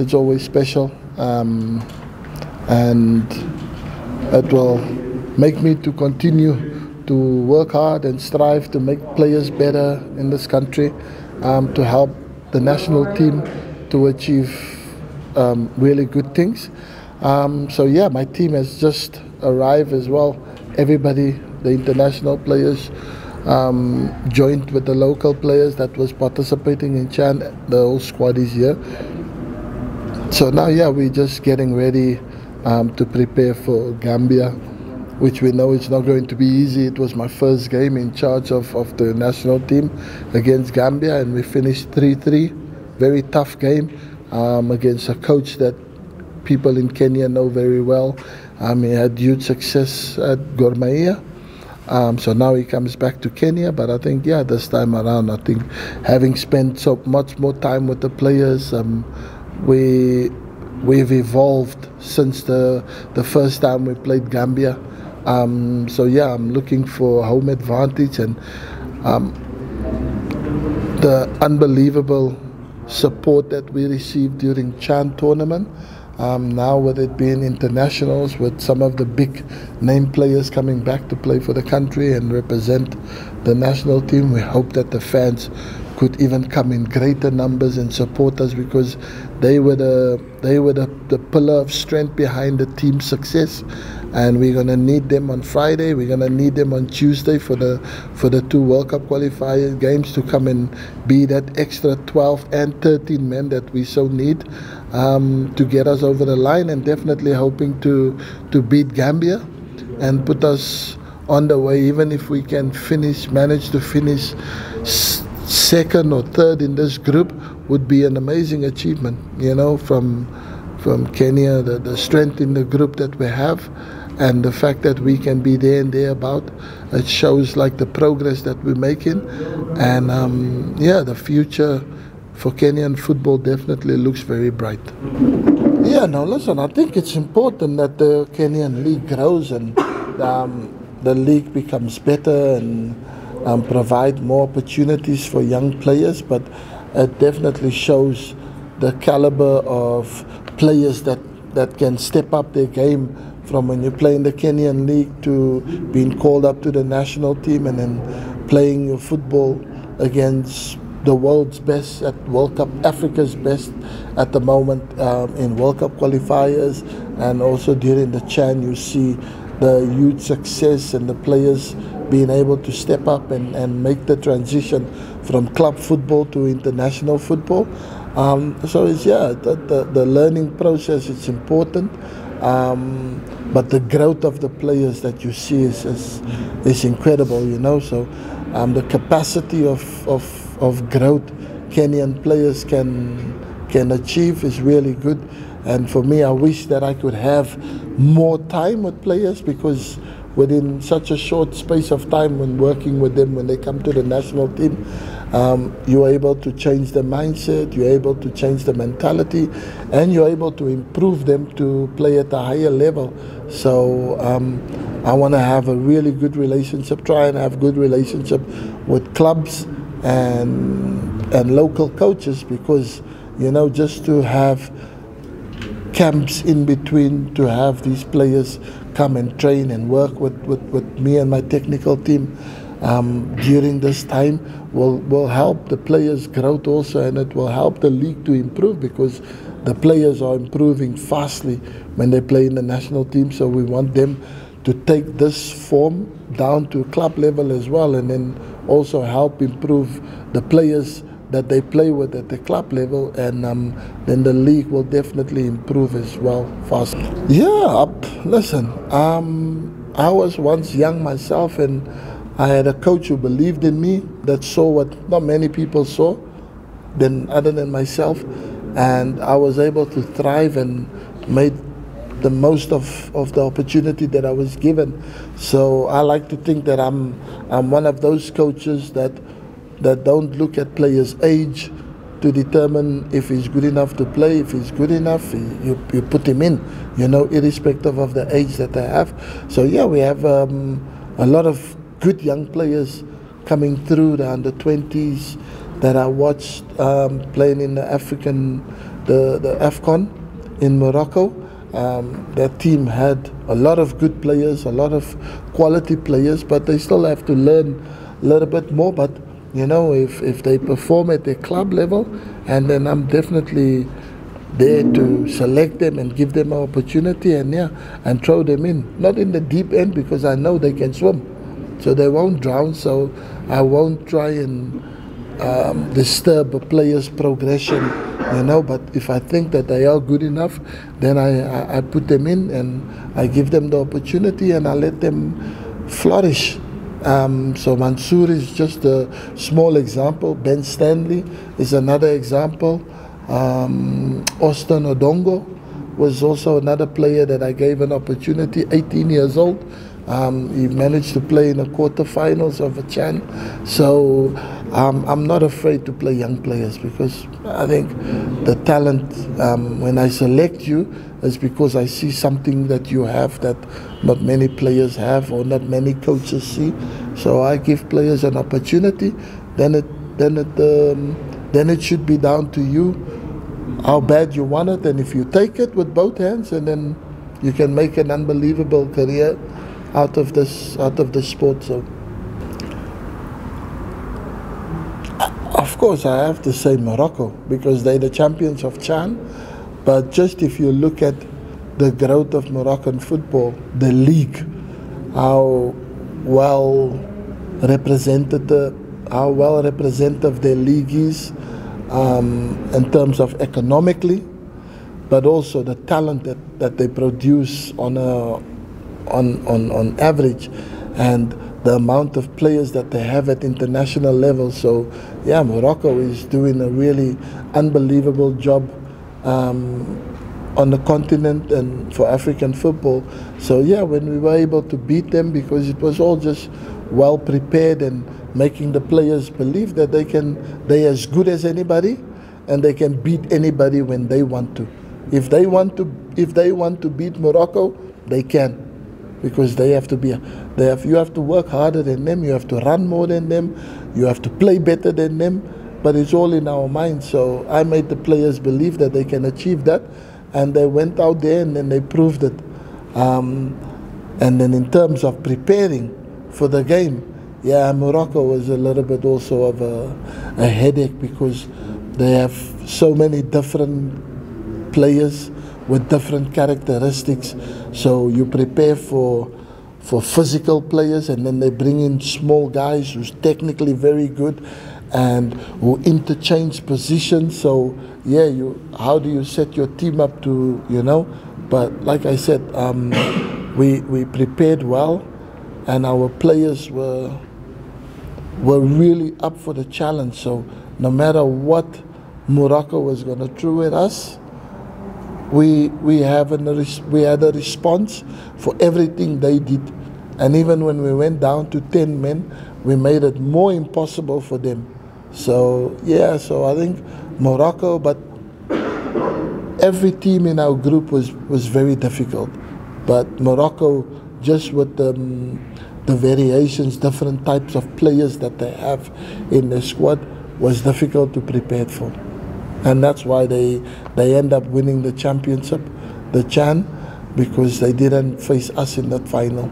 It's always special, and it will make me to continue to work hard and strive to make players better in this country, to help the national team to achieve really good things. So yeah, my team has just arrived as well. Everybody, the international players, joined with the local players that was participating in Chan. The whole squad is here. So now, yeah, we're just getting ready to prepare for Gambia, which we know is not going to be easy. It was my first game in charge of the national team against Gambia, and we finished 3-3. Very tough game against a coach that people in Kenya know very well. He had huge success at Gor Mahia. So now he comes back to Kenya, but I think, yeah, this time around, I think having spent so much more time with the players, we've evolved since the first time we played Gambia. So yeah, I'm looking for home advantage, and the unbelievable support that we received during Chan tournament. Now with it being internationals, with some of the big name players coming back to play for the country and represent the national team, we hope that the fans could even come in greater numbers and support us, because they were the pillar of strength behind the team's success, and we're going to need them on Friday. We're going to need them on Tuesday for the two World Cup qualifier games to come and be that extra 12 and 13 men that we so need to get us over the line, and definitely hoping to beat Gambia and put us on the way. Even if we can manage to finish second or third in this group, would be an amazing achievement, you know, from Kenya, the strength in the group that we have, and the fact that we can be there and thereabout. It shows like the progress that we're making, and yeah, the future for Kenyan football definitely looks very bright. Yeah, now listen, I think it's important that the Kenyan league grows and the league becomes better and provide more opportunities for young players, but it definitely shows the caliber of players that can step up their game from when you play in the Kenyan league to being called up to the national team and then playing your football against the world's best at World Cup, Africa's best at the moment in World Cup qualifiers, and also during the Chan you see the huge success and the players being able to step up and make the transition from club football to international football. So it's, yeah, the learning process is important, but the growth of the players that you see is incredible, you know. So the capacity of growth Kenyan players can achieve is really good. And for me, I wish that I could have more time with players, because within such a short space of time when working with them, when they come to the national team, you're able to change the mindset, you're able to change the mentality, and you're able to improve them to play at a higher level. So I want to have a really good relationship, try and have good relationship with clubs and local coaches, because, you know, just to have camps in between, to have these players come and train and work with me and my technical team during this time will help the players' growth also, and it will help the league to improve, because the players are improving fastly when they play in the national team. So we want them to take this form down to club level as well, and then also help improve the players that they play with at the club level, and then the league will definitely improve as well fast. Yeah, listen, I was once young myself, and I had a coach who believed in me, that saw what not many people saw, other than myself, and I was able to thrive and made the most of the opportunity that I was given. So I like to think that I'm one of those coaches that don't look at players' age to determine if he's good enough to play. If he's good enough, you put him in, you know, irrespective of the age that they have. So yeah, we have a lot of good young players coming through the under-20s that I watched playing in the African the AFCON in Morocco. That team had a lot of good players, a lot of quality players, but they still have to learn a little bit more. But you know, if they perform at their club level, and then I'm definitely there to select them and give them an opportunity, and throw them in. Not in the deep end, because I know they can swim, so they won't drown. So I won't try and disturb a player's progression, you know. But if I think that they are good enough, then I put them in and I give them the opportunity and I let them flourish. So Mansour is just a small example. Ben Stanley is another example. Austin Odongo was also another player that I gave an opportunity, 18 years old. He managed to play in the quarterfinals of a CHAN. So I'm not afraid to play young players, because I think the talent, when I select you, is because I see something that you have that not many players have or not many coaches see. So I give players an opportunity. Then it should be down to you how bad you want it, and if you take it with both hands, and then you can make an unbelievable career out of this sport. So of course I have to say Morocco, because they're the champions of CHAN. But just if you look at the growth of Moroccan football, the league, how well represented their league is, in terms of economically, but also the talent that they produce on average, and the amount of players that they have at international level. So yeah, Morocco is doing a really unbelievable job on the continent and for African football. So yeah, when we were able to beat them, because it was all just well prepared and making the players believe that they're as good as anybody, and they can beat anybody when they want to. If they want to beat Morocco, they can, because you have to work harder than them, you have to run more than them, you have to play better than them, but it's all in our minds. So I made the players believe that they can achieve that, and they went out there and then they proved it. And then in terms of preparing for the game, yeah, Morocco was a little bit also of a headache, because they have so many different players with different characteristics. So you prepare for physical players, and then they bring in small guys who's technically very good and who interchange positions. So yeah, how do you set your team up to, you know? But like I said, we prepared well, and our players were really up for the challenge. So no matter what Morocco was going to throw at us, we had a response for everything they did. And even when we went down to 10 men, we made it more impossible for them. So yeah, so I think Morocco, but every team in our group was very difficult. But Morocco, just with the variations, different types of players that they have in the squad, was difficult to prepare for. And that's why they end up winning the championship, the CHAN, because they didn't face us in that final.